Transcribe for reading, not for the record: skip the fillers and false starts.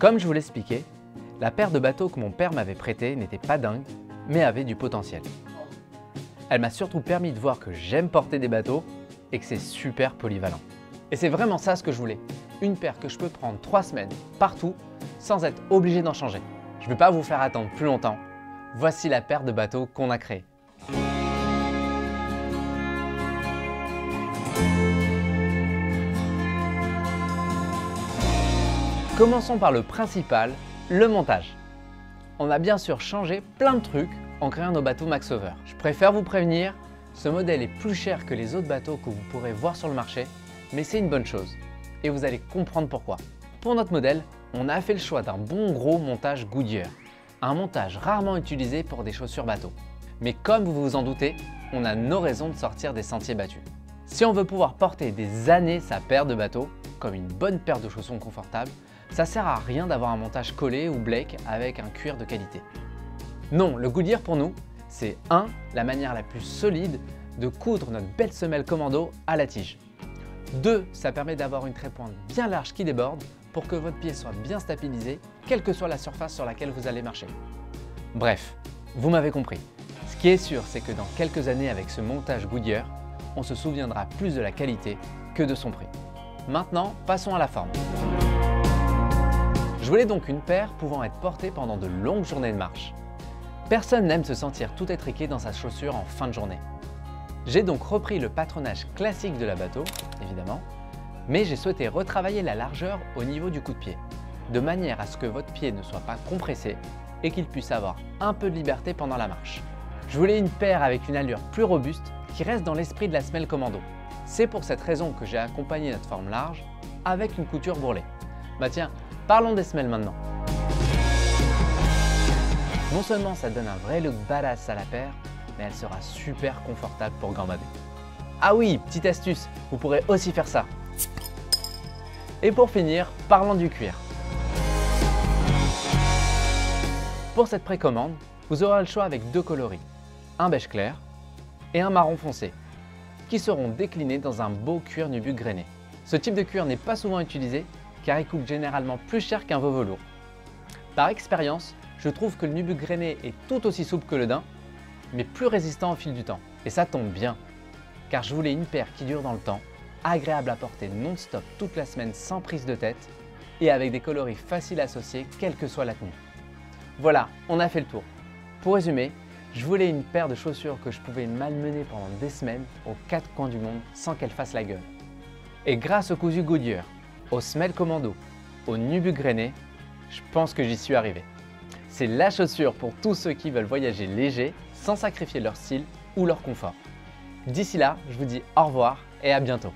Comme je vous l'expliquais, la paire de bateaux que mon père m'avait prêtée n'était pas dingue, mais avait du potentiel. Elle m'a surtout permis de voir que j'aime porter des bateaux et que c'est super polyvalent. Et c'est vraiment ça ce que je voulais, une paire que je peux prendre 3 semaines, partout, sans être obligé d'en changer. Je ne vais pas vous faire attendre plus longtemps, voici la paire de bateaux qu'on a créée. Commençons par le principal, le montage. On a bien sûr changé plein de trucs en créant nos bateaux Maxhover. Je préfère vous prévenir, ce modèle est plus cher que les autres bateaux que vous pourrez voir sur le marché, mais c'est une bonne chose. Et vous allez comprendre pourquoi. Pour notre modèle, on a fait le choix d'un bon gros montage Goodyear. Un montage rarement utilisé pour des chaussures bateaux. Mais comme vous vous en doutez, on a nos raisons de sortir des sentiers battus. Si on veut pouvoir porter des années sa paire de bateaux, comme une bonne paire de chaussons confortables, ça sert à rien d'avoir un montage collé ou Blake avec un cuir de qualité. Non, le Goodyear pour nous, c'est 1. La manière la plus solide de coudre notre belle semelle commando à la tige. 2. Ça permet d'avoir une trépointe bien large qui déborde pour que votre pied soit bien stabilisé, quelle que soit la surface sur laquelle vous allez marcher. Bref, vous m'avez compris. Ce qui est sûr, c'est que dans quelques années avec ce montage Goodyear, on se souviendra plus de la qualité que de son prix. Maintenant, passons à la forme. Je voulais donc une paire pouvant être portée pendant de longues journées de marche. Personne n'aime se sentir tout étriqué dans sa chaussure en fin de journée. J'ai donc repris le patronage classique de la bateau, évidemment, mais j'ai souhaité retravailler la largeur au niveau du coup de pied, de manière à ce que votre pied ne soit pas compressé et qu'il puisse avoir un peu de liberté pendant la marche. Je voulais une paire avec une allure plus robuste qui reste dans l'esprit de la semelle commando. C'est pour cette raison que j'ai accompagné notre forme large avec une couture bourrelée. Bah tiens, parlons des semelles maintenant. Non seulement ça donne un vrai look badass à la paire, mais elle sera super confortable pour gambader. Ah oui, petite astuce, vous pourrez aussi faire ça. Et pour finir, parlons du cuir. Pour cette précommande, vous aurez le choix avec 2 coloris, un beige clair et un marron foncé, qui seront déclinés dans un beau cuir nubuck grainé. Ce type de cuir n'est pas souvent utilisé car il coûte généralement plus cher qu'un veau velours. Par expérience, je trouve que le nubuck grainé est tout aussi souple que le daim, mais plus résistant au fil du temps. Et ça tombe bien, car je voulais une paire qui dure dans le temps, agréable à porter non-stop toute la semaine sans prise de tête et avec des coloris faciles à associer quelle que soit la tenue. Voilà, on a fait le tour. Pour résumer, je voulais une paire de chaussures que je pouvais malmener pendant des semaines aux 4 coins du monde sans qu'elle fasse la gueule. Et grâce au cousu Goodyear, aux semelles commando, au nubuck grainé, je pense que j'y suis arrivé. C'est la chaussure pour tous ceux qui veulent voyager léger sans sacrifier leur style ou leur confort. D'ici là, je vous dis au revoir et à bientôt.